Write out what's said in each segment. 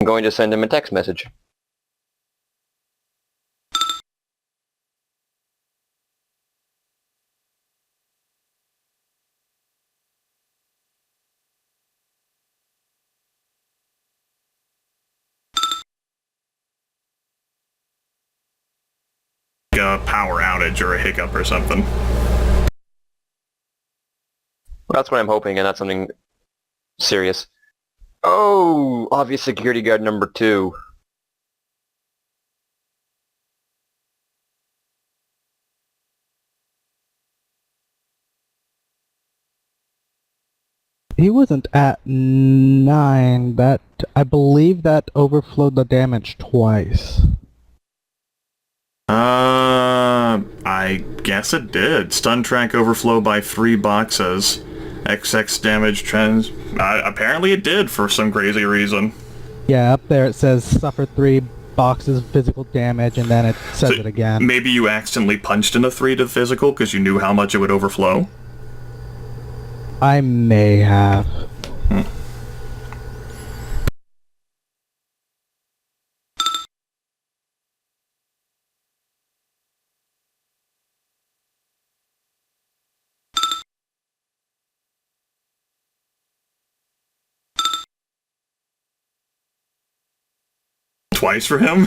going to send him a text message. A power outage or a hiccup or something. That's what I'm hoping, and not something serious. Oh, obvious security guard number 2. He wasn't at 9. That, I believe that overflowed the damage twice. I guess it did. Stun track overflow by 3 boxes. XX damage trends. Apparently it did for some crazy reason. Yeah, up there it says suffer 3 boxes of physical damage, and then it says it again. Maybe you accidentally punched in a 3 to the physical because you knew how much it would overflow? I may have. Twice for him?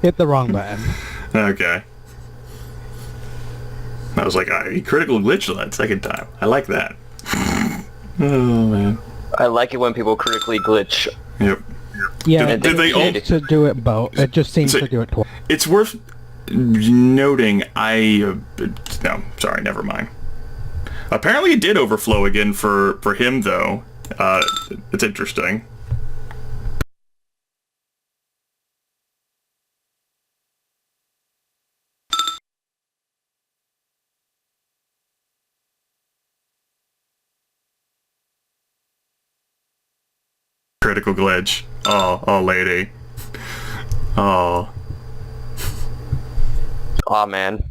Hit the wrong button. Okay. I was like, he critical glitched that second time. I like that. Oh, man. I like it when people critically glitch. Yep. Yeah, Did they all... to do it both. It just seems to do it twice. It's worth noting, no, sorry, never mind. Apparently it did overflow again for him, though. It's interesting. Critical glitch. Oh, lady. Oh. Aw, man.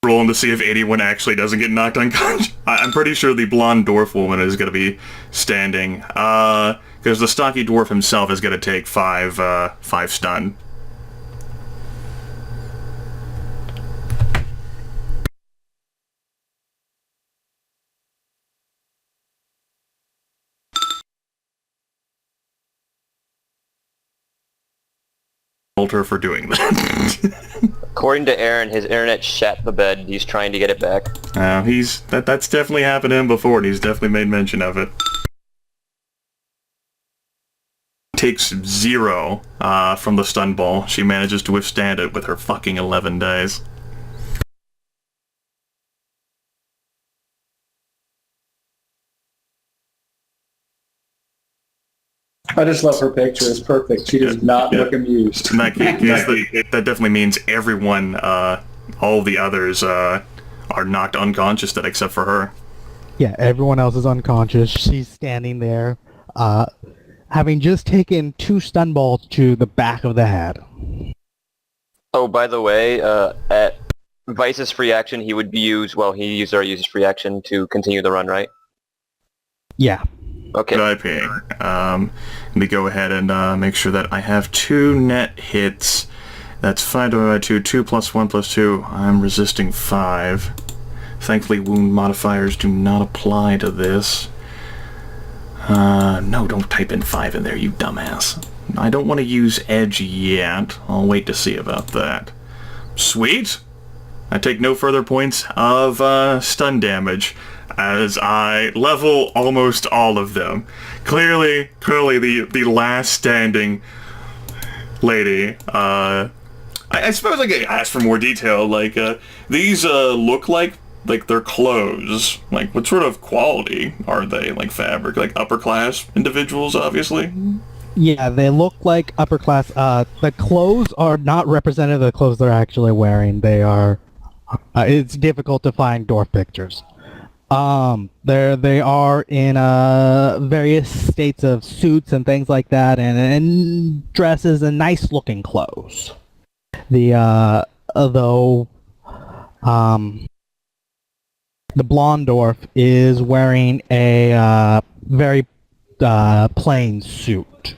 Rolling to see if anyone actually doesn't get knocked unconscious. I'm pretty sure the blonde dwarf woman is going to be standing. Because the stocky dwarf himself is going to take 5 stun. Her for doing that. According to Aaron, his internet shat the bed. He's trying to get it back. That's definitely happened to him before, and he's definitely made mention of it. Takes 0 from the stun ball. She manages to withstand it with her fucking 11 days. I just love her picture. It's perfect. She does not look amused. In that case, that definitely means everyone, all the others, are knocked unconscious, except for her. Yeah, everyone else is unconscious. She's standing there, having just taken 2 stun balls to the back of the head. Oh, by the way, at Vice's free action, he would use, well, he used our user's free action to continue the run, right? Yeah. Okay. Good IP. Let me go ahead and make sure that I have 2 net hits. That's 5 divided by 2, 2 plus 1 plus 2. I'm resisting 5. Thankfully, wound modifiers do not apply to this. No, don't type in 5 in there, you dumbass. I don't want to use edge yet. I'll wait to see about that. Sweet! I take no further points of stun damage, as I level almost all of them. Clearly the last standing lady. I suppose I could ask for more detail. Like, these look like their clothes. Like, what sort of quality are they? Like fabric? Like upper class individuals, obviously? Yeah, they look like upper class. The clothes are not representative of the clothes they're actually wearing. They are... it's difficult to find dwarf pictures. They are in various states of suits and things like that, and dresses and nice looking clothes. Although the blonde dwarf is wearing a very plain suit.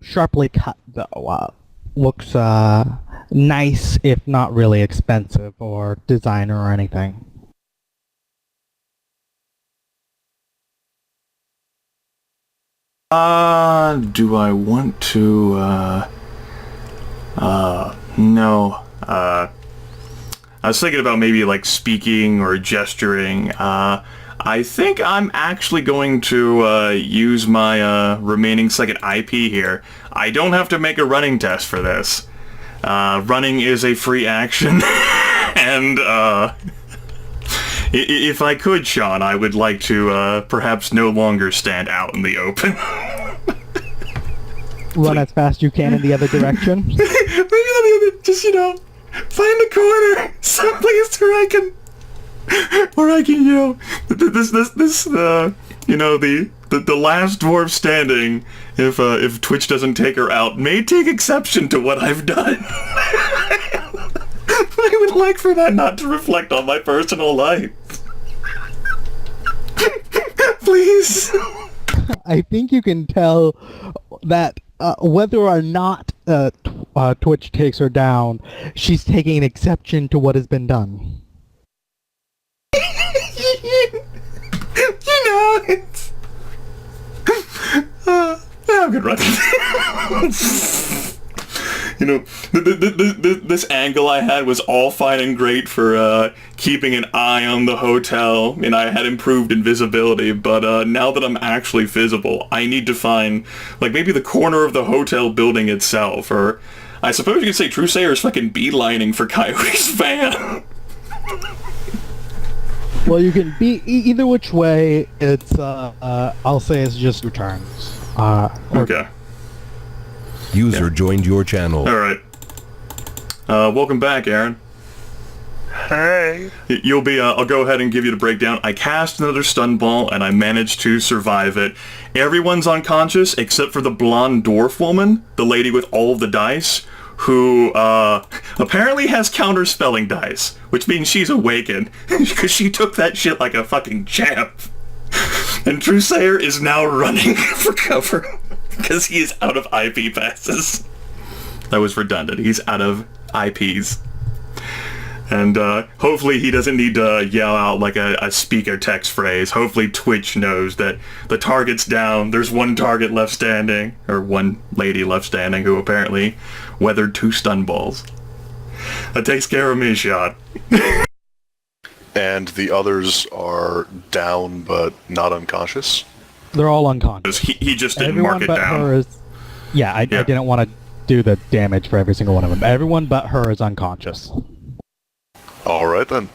Sharply cut though. Looks nice, if not really expensive or designer or anything. Do I want to, no. I was thinking about maybe, like, speaking or gesturing. I think I'm actually going to, use my, remaining second IP here. I don't have to make a running test for this. Running is a free action, and, if I could, Sean, I would like to, perhaps no longer stand out in the open. Run as fast as you can in the other direction. Maybe on the other, just, find a corner, someplace where I can, the last dwarf standing, if Twitch doesn't take her out, may take exception to what I've done. I would like for that not to reflect on my personal life. Please. I think you can tell that whether or not Twitch takes her down, she's taking an exception to what has been done. It's... I'm good running. This angle I had was all fine and great for keeping an eye on the hotel, and I had improved invisibility, but now that I'm actually visible, I need to find, like, maybe the corner of the hotel building itself, or I suppose you could say Trusayer's fucking beelining for Coyote's van. Well, you can be either which way. It's I'll say it's just your turns. Okay. User joined your channel. Alright. Welcome back, Aaron. Hey. You'll be, I'll go ahead and give you the breakdown. I cast another stun ball, and I managed to survive it. Everyone's unconscious, except for the blonde dwarf woman, the lady with all of the dice, who, apparently has counter-spelling dice, which means she's awakened, because she took that shit like a fucking champ. And Trusayer is now running for cover, because he is out of IP passes. That was redundant. He's out of IPs. And hopefully he doesn't need to yell out like a speaker text phrase. Hopefully Twitch knows that the target's down. There's one target left standing, or one lady left standing, who apparently weathered 2 stun balls. That takes care of me, Sean. And the others are down but not unconscious? They're all unconscious. He just didn't Everyone mark it but down. her is... Yeah, I didn't want to do the damage for every single one of them. Everyone but her is unconscious. Alright then.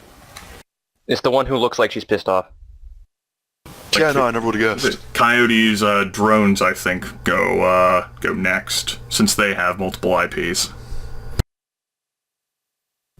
It's the one who looks like she's pissed off. Yeah, no, I never would've guessed. Coyote's drones, I think, go next, since they have multiple IPs.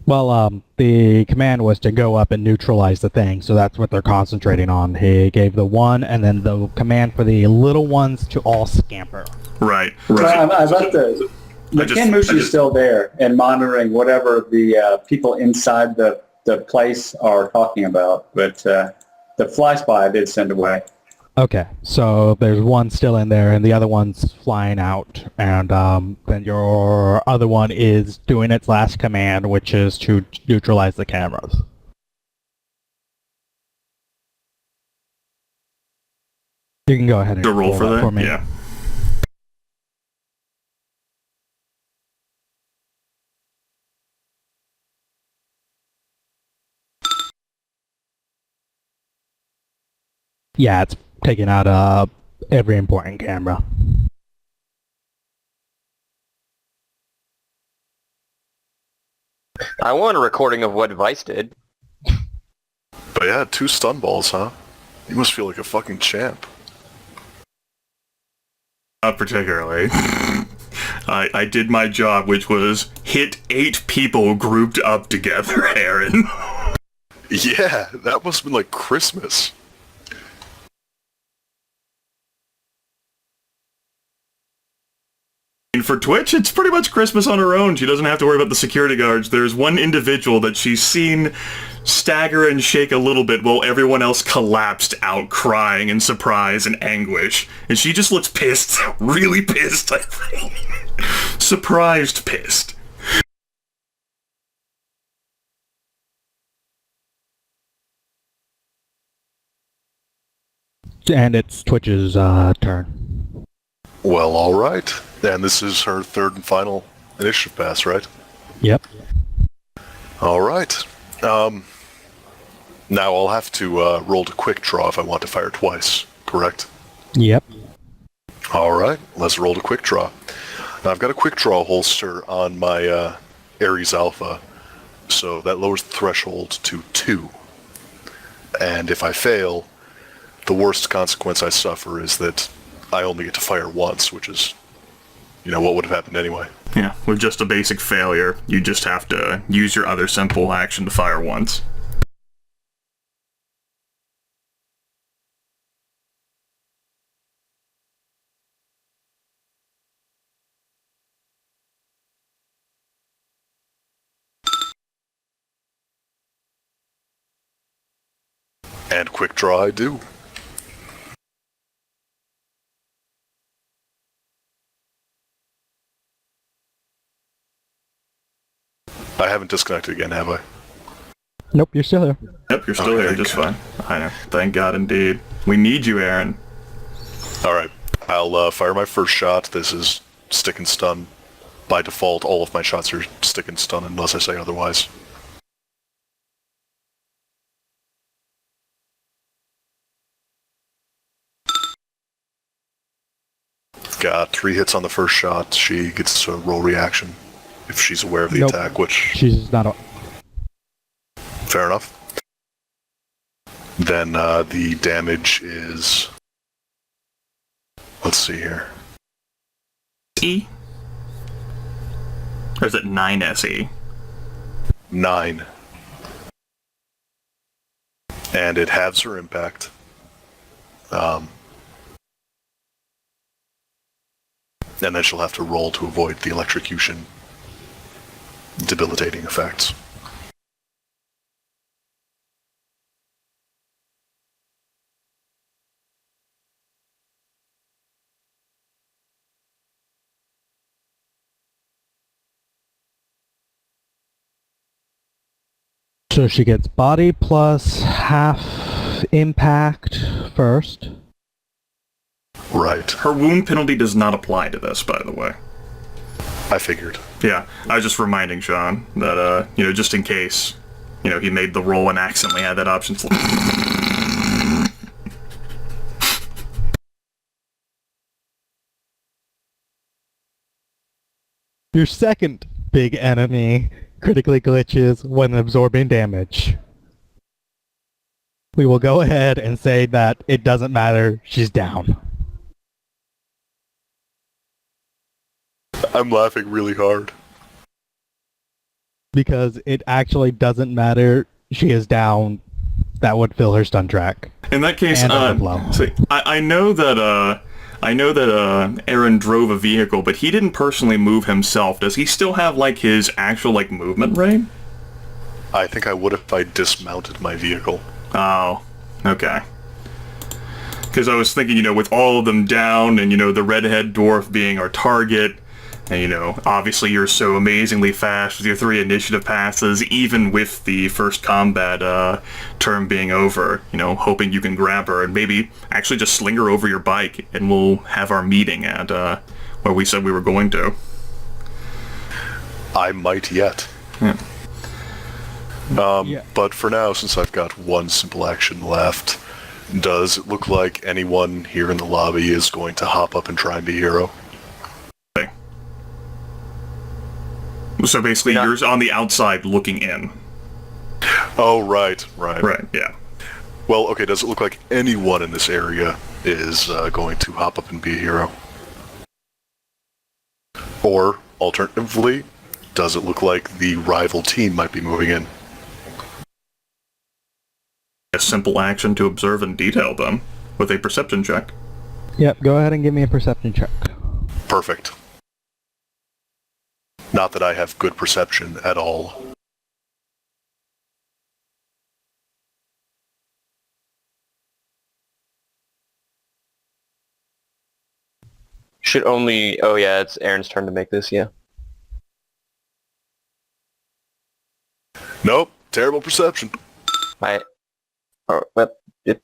Well, the command was to go up and neutralize the thing, so that's what they're concentrating on. He gave the one, and then the command for the little ones to all scamper. Right. So I let the Kenmushi's still there and monitoring whatever the people inside the place are talking about, but the fly spy I did send away. Okay, so there's one still in there, and the other one's flying out, and then your other one is doing its last command, which is to neutralize the cameras. You can go ahead and Go roll for that? for me. Yeah. Yeah, it's taking out every important camera. I want a recording of what Vice did. But yeah, 2 stun balls, huh? You must feel like a fucking champ. Not particularly. I did my job, which was hit 8 people grouped up together, Aaron. Yeah, that must have been like Christmas. And for Twitch, it's pretty much Christmas on her own. She doesn't have to worry about the security guards. There's one individual that she's seen stagger and shake a little bit while everyone else collapsed out crying in surprise and anguish. And she just looks pissed. Really pissed, I think. Surprised pissed. And it's Twitch's turn. Well, all right. And this is her third and final initiative pass, right? Yep. All right. Now I'll have to roll to quick draw if I want to fire twice, correct? Yep. All right. Let's roll to quick draw. Now I've got a quick draw holster on my Ares Alpha, so that lowers the threshold to 2. And if I fail, the worst consequence I suffer is that I only get to fire once, which is, what would have happened anyway. Yeah, with just a basic failure, you just have to use your other simple action to fire once. And quick draw I do. I haven't disconnected again, have I? Nope, you're still here. Yep, you're still Okay, here, just good. fine. I know. Thank God indeed. We need you, Aaron. Alright, I'll fire my first shot. This is stick and stun. By default, all of my shots are stick and stun unless I say otherwise. Got 3 hits on the first shot. She gets to roll reaction if she's aware of the Nope. attack, which... She's not. Fair enough. Then the damage is... Let's see here. E? Or is it 9 SE? 9. And it halves her impact. And then she'll have to roll to avoid the electrocution debilitating effects. So she gets body plus half impact first. Right. Her wound penalty does not apply to this, by the way. I figured. Yeah, I was just reminding Sean that, just in case, he made the roll and accidentally had that option. Your second big enemy critically glitches when absorbing damage. We will go ahead and say that it doesn't matter, she's down. I'm laughing really hard. Because it actually doesn't matter, she is down. That would fill her stun track. In that case, And overblow. see, I know that Aaron drove a vehicle, but he didn't personally move himself. Does he still have his actual movement rate? I think I would if I dismounted my vehicle. Oh, okay. Because I was thinking, with all of them down, and the redhead dwarf being our target, and obviously you're so amazingly fast with your 3 initiative passes, even with the first combat term being over, hoping you can grab her and maybe actually just sling her over your bike, and we'll have our meeting at where we said we were going to. I might yet. Yeah. But for now, since I've got one simple action left, does it look like anyone here in the lobby is going to hop up and try and be a hero? So basically, you're on the outside looking in. Oh, right. Right, yeah. Well, okay, does it look like anyone in this area is going to hop up and be a hero? Or, alternatively, does it look like the rival team might be moving in? A simple action to observe and detail them with a perception check. Yep, go ahead and give me a perception check. Perfect. Not that I have good perception at all. Should only... Oh yeah, it's Aaron's turn to make this, yeah. Nope, terrible perception.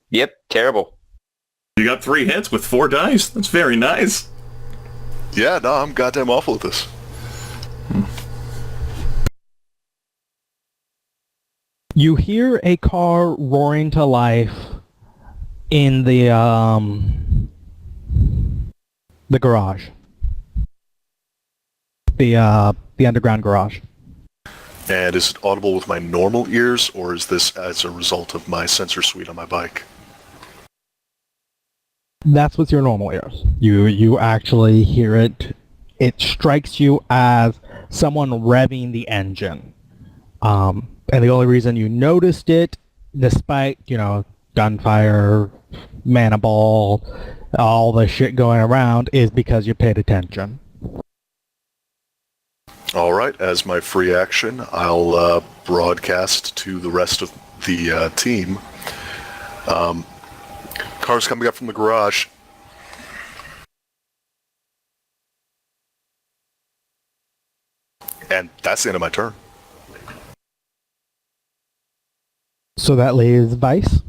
Yep, terrible. You got 3 hits with 4 dice. That's very nice. Yeah, no, I'm goddamn awful at this. You hear a car roaring to life in the garage. The underground garage. And is it audible with my normal ears, or is this as a result of my sensor suite on my bike? That's with your normal ears. You actually hear it. It strikes you as someone revving the engine. And the only reason you noticed it, despite, gunfire, man-a-ball, all the shit going around, is because you paid attention. Alright, as my free action, I'll broadcast to the rest of the team. Cars coming up from the garage. And that's the end of my turn. So that leaves Vice.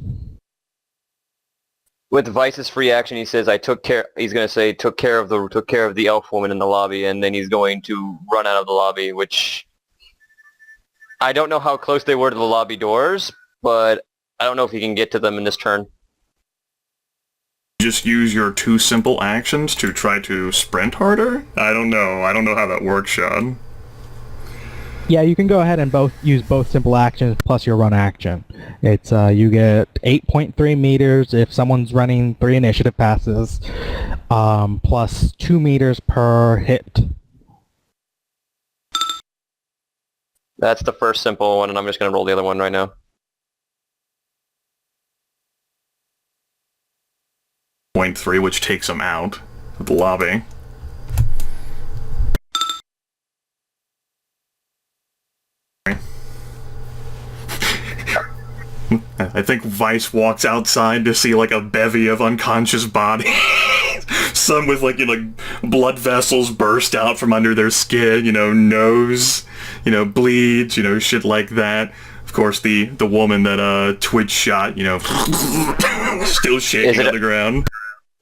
With Vice's free action, he says, he's going to say, took care of the elf woman in the lobby, and then he's going to run out of the lobby, which I don't know how close they were to the lobby doors, but I don't know if he can get to them in this turn. Just use your 2 simple actions to try to sprint harder? I don't know how that works, Sean. Yeah, you can go ahead and use both simple actions plus your run action. It's you get 8.3 meters if someone's running 3 initiative passes, plus 2 meters per hit. That's the first simple one, and I'm just going to roll the other one right now. 0.3, which takes him out of the lobby. I think Vice walks outside to see like a bevy of unconscious bodies. Some with like blood vessels burst out from under their skin, nose, bleeds, shit like that. Of course, the woman that Twitch shot, still shaking on the ground.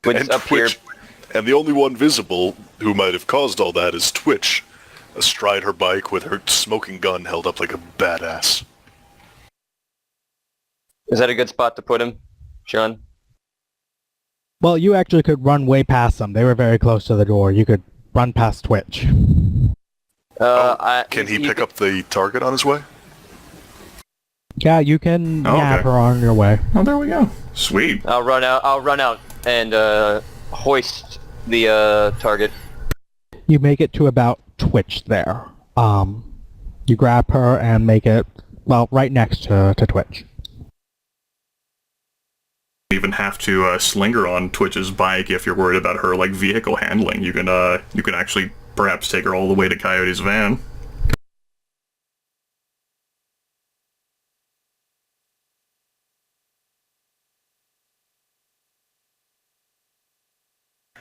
Twitch up here. And the only one visible who might have caused all that is Twitch, astride her bike with her smoking gun held up like a badass. Is that a good spot to put him, Sean? Well, you actually could run way past them. They were very close to the door. You could run past Twitch. Can he pick up the target on his way? Yeah, you can nab okay. her on your way. Oh, there we go. Sweet. I'll run out and hoist the target. You make it to about Twitch there. You grab her and make it, right next to Twitch. Even have to sling her on Twitch's bike if you're worried about her vehicle handling. You can actually perhaps take her all the way to Coyote's van.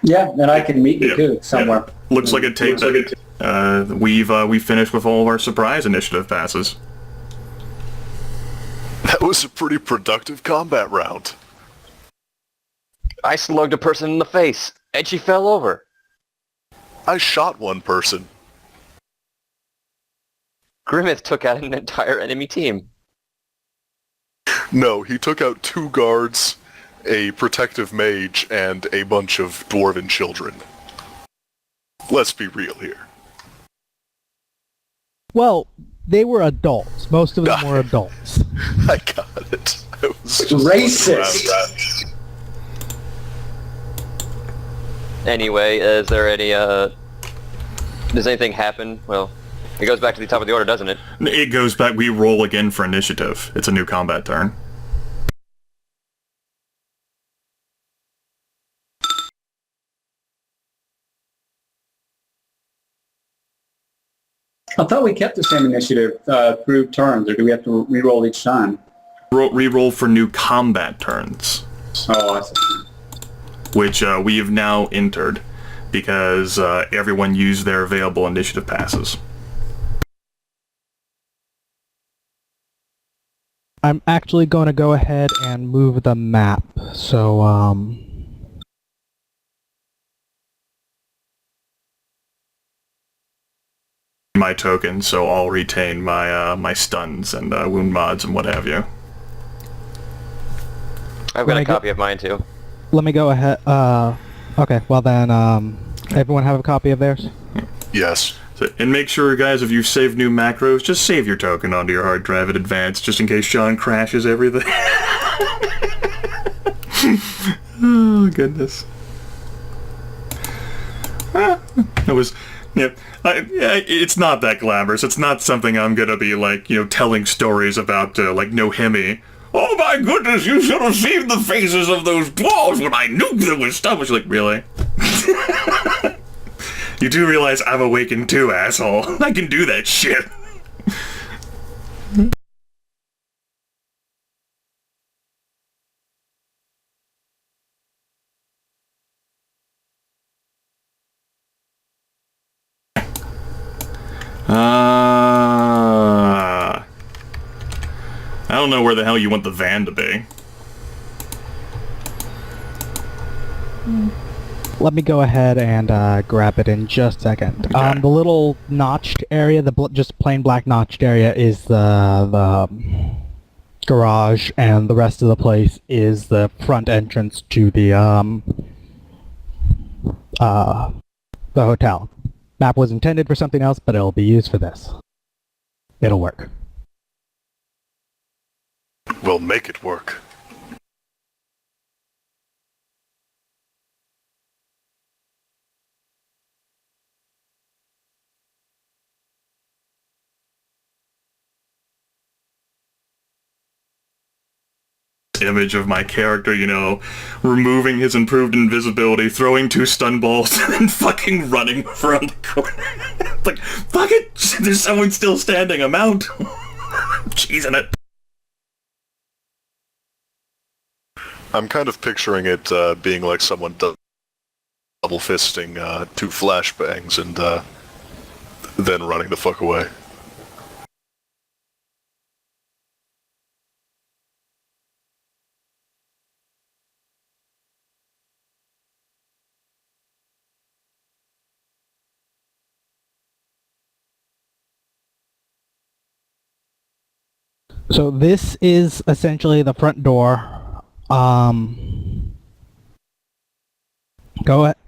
Yeah, and I can meet you too somewhere. Yeah. Looks like it takes. We've finished with all of our surprise initiative passes. That was a pretty productive combat round. I slugged a person in the face, and she fell over. I shot one person. Grimith took out an entire enemy team. No, he took out 2 guards, a protective mage, and a bunch of dwarven children. Let's be real here. Well, they were adults. Most of them were adults. I got it. I was just racist. Anyway, is there any, does anything happen? Well, it goes back to the top of the order, doesn't it? It goes back, we roll again for initiative. It's a new combat turn. I thought we kept the same initiative through turns, or do we have to re-roll each time? Reroll for new combat turns, Oh, I see. which we have now entered because everyone used their available initiative passes. I'm actually going to go ahead and move the map. So, My token, so I'll retain my my stuns and wound mods and what have you. I've got a copy of mine too. let me go ahead. Okay, well then, everyone have a copy of theirs? Yes. So, and make sure, guys, if you save new macros, just save your token onto your hard drive in advance, just in case Sean crashes everything. Oh, goodness. It was... Yeah, it's not that glamorous. It's not something I'm gonna be, like, you know, telling stories about, like, Nohemi. Oh my goodness, you should have seen the faces of those dwarves when I knew there was stuff. It's like, really? You do realize I'm awakened too, asshole. I can do that shit. I don't know where the hell you want the van to be. Let me go ahead and grab it in just a second. Okay. The little notched area, just plain black notched area, is the garage, and the rest of the place is the front entrance to the hotel. Map was intended for something else, but it'll be used for this. It'll work. We'll make it work. Image of my character, you know, removing his improved invisibility, throwing 2 stun balls, and fucking running around the corner. It's like, fuck it! There's someone still standing, I'm out! Cheesing it. I'm kind of picturing it being like someone double fisting 2 flashbangs and then running the fuck away. So this is essentially the front door. Go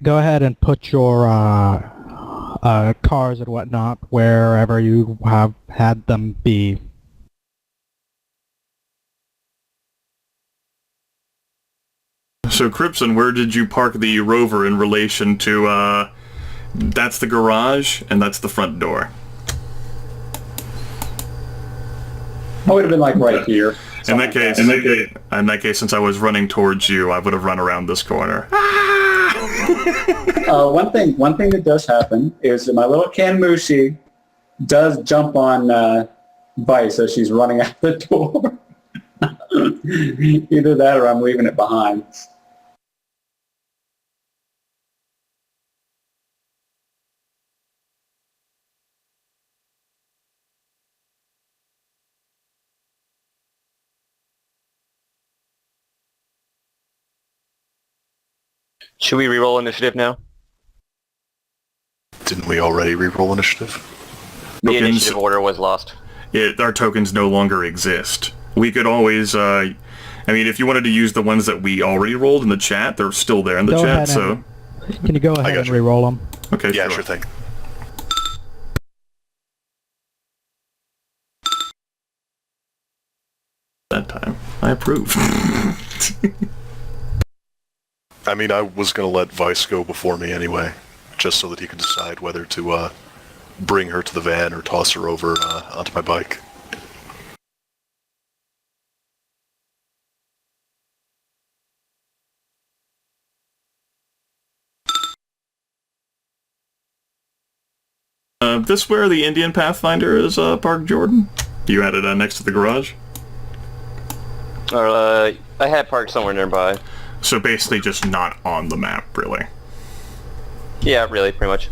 ahead and put your cars and whatnot wherever you have had them be. So, Crimson, where did you park the rover in relation to, that's the garage, and that's the front door? I would have been like right here. In that case, since I was running towards you, I would have run around this corner. One thing that does happen is that my little Kanmushi does jump on Vice as she's running out the door. Either that or I'm leaving it behind. Should we reroll initiative now? Didn't we already reroll initiative? The Tokens- initiative order was lost. Our tokens no longer exist. We could always, I mean, if you wanted to use the ones that we already rolled in the chat, they're still there in the Go chat, ahead so... Can you go ahead and you. re-roll them? Okay, Yeah, sure thing. That time. I approve. I mean, I was going to let Vice go before me anyway, just so that he could decide whether to bring her to the van or toss her over onto my bike. this where the Indian Pathfinder is parked, Jordan? You had it next to the garage? I had parked somewhere nearby. So basically just not on the map, really. Yeah, really, pretty much.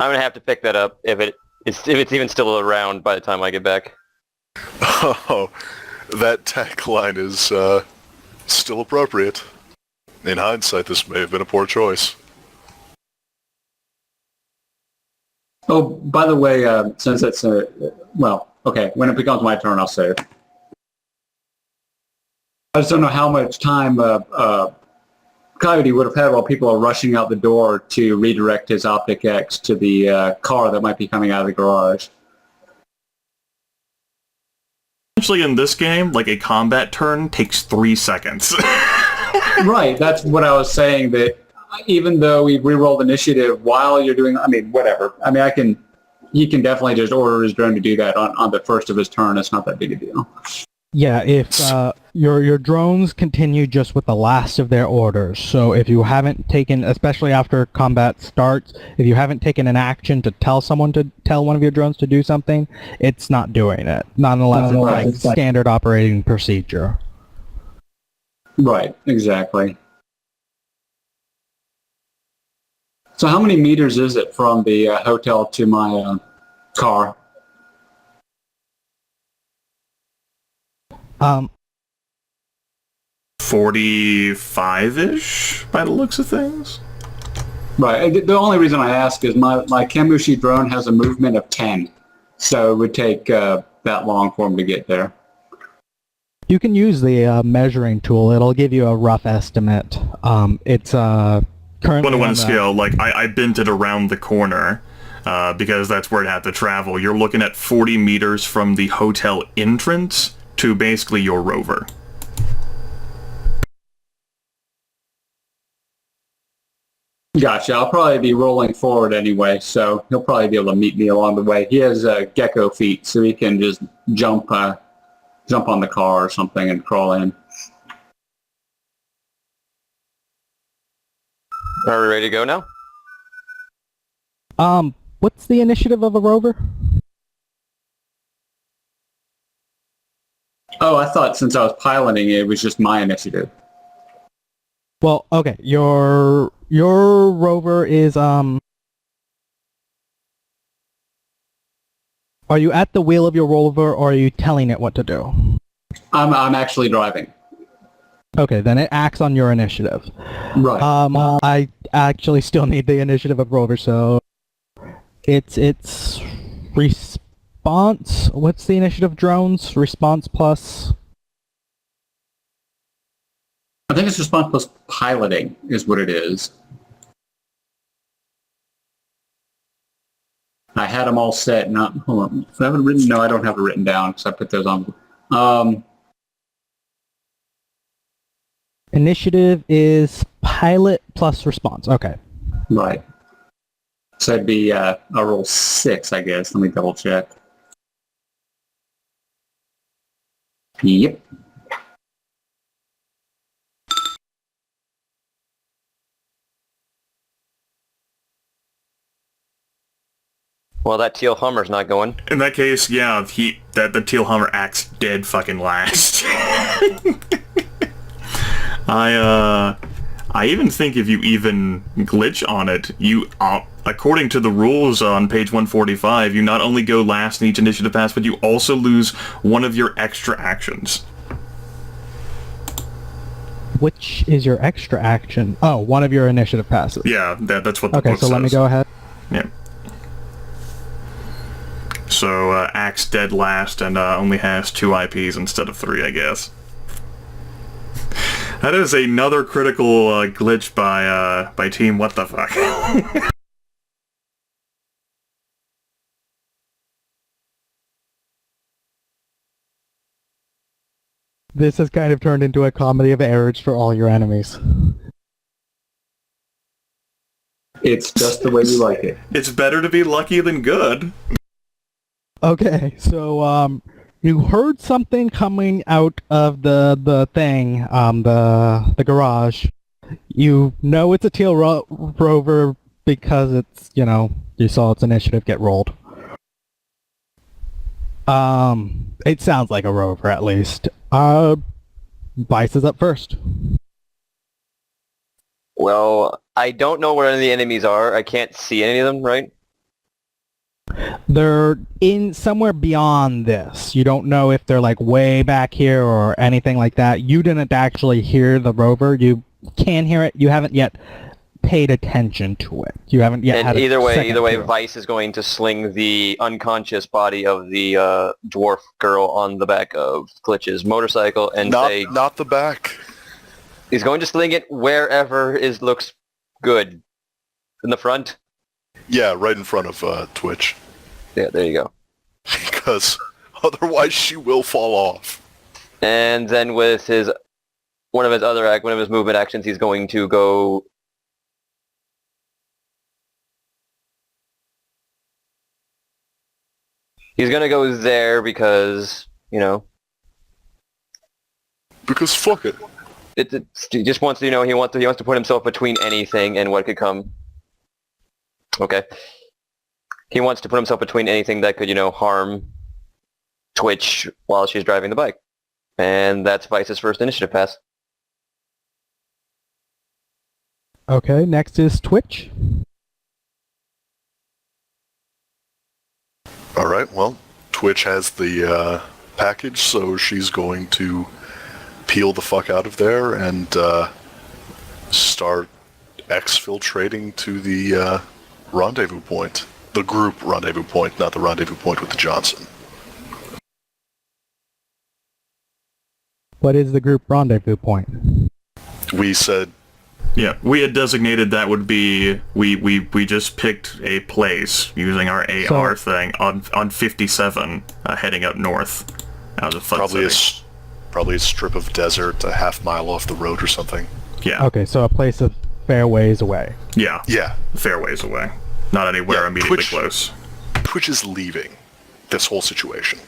I'm gonna have to pick that up if it's even still around by the time I get back. Oh, that tagline is still appropriate. In hindsight, this may have been a poor choice. Oh, by the way, since it's well, okay, when it becomes my turn, I'll say it. I just don't know how much time Coyote would have had while people are rushing out the door to redirect his Optic X to the car that might be coming out of the garage. Actually, in this game, like a combat turn takes 3 seconds. Right, that's what I was saying, that even though we re-rolled initiative while you're doing, I mean, whatever. I mean, he can definitely just order his drone to do that on the first of his turn. It's not that big a deal. Yeah, if your drones continue just with the last of their orders. So if you haven't taken, especially after combat starts, if you haven't taken an action to tell one of your drones to do something, it's not doing it. Not unless it's like standard operating procedure. Right, exactly. So how many meters is it from the hotel to my car? 45-ish, by the looks of things. Right. The only reason I ask is my Kemushi drone has a movement of 10, so it would take that long for him to get there. You can use the measuring tool. It'll give you a rough estimate. It's currently 1-to-1 scale. Like I bent it around the corner because that's where it had to travel. You're looking at 40 meters from the hotel entrance to basically your rover. Gotcha. I'll probably be rolling forward anyway, so he'll probably be able to meet me along the way. He has gecko feet, so he can just jump on the car or something and crawl in. Are we ready to go now? What's the initiative of a rover? Oh, I thought since I was piloting it was just my initiative. Well, okay, your rover is Are you at the wheel of your rover, or are you telling it what to do? I'm actually driving. Okay, then it acts on your initiative. Right. I actually still need the initiative of rover, so it's response. What's the initiative drones? Response plus. I think it's response plus piloting is what it is. I had them all set. Hold on. I haven't written. No, I don't have it written down because I put those on. Initiative is pilot plus response. Okay. Right. So it'd be a roll 6, I guess. Let me double check. Yep. Well, that teal Hummer's not going. In that case, yeah, the teal Hummer acts dead fucking last. I even think if you even glitch on it, you, according to the rules on page 145, you not only go last in each initiative pass, but you also lose one of your extra actions. Which is your extra action? Oh, one of your initiative passes. Yeah, that's what the book book says. Okay, so let me go ahead. Yeah. So, acts dead last and only has 2 IPs instead of 3, I guess. That is another critical glitch by Team What the Fuck. This has kind of turned into a comedy of errors for all your enemies. It's just the way you like it. It's better to be lucky than good. Okay, so you heard something coming out of the thing, the garage. You know it's a teal rover because it's, You saw its initiative get rolled. It sounds like a rover at least. Vice is up first. Well, I don't know where any of the enemies are. I can't see any of them, right? They're in somewhere beyond this. You don't know if they're like way back here or anything like that. You didn't actually hear the rover. You can hear it. You haven't yet paid attention to it. You haven't yet had And a either way, second to it. Vice is going to sling the unconscious body of the dwarf girl on the back of Glitch's motorcycle and say... Not the back. He's going to sling it wherever looks good. In the front? Yeah, right in front of Twitch. Yeah, there you go. Because otherwise she will fall off. And then with one of his movement actions, he's going to go... He's going to go there because, you know... Because fuck it. He just wants to, he wants to put himself between anything and what could come. Okay. He wants to put himself between anything that could, harm Twitch while she's driving the bike. And that's Vice's first initiative pass. Okay, next is Twitch. Alright, well, Twitch has the package, so she's going to peel the fuck out of there and start exfiltrating to the rendezvous point. The group rendezvous point, not the rendezvous point with the Johnson. What is the group rendezvous point? We said... Yeah, we had designated that would be... We just picked a place using our AR thing on 57 heading up north out of Fun City. Probably a strip of desert a half mile off the road or something. Yeah. Okay, so a place a fair ways away. Yeah. Yeah. A fair ways away. Not anywhere immediately close. Twitch is leaving this whole situation.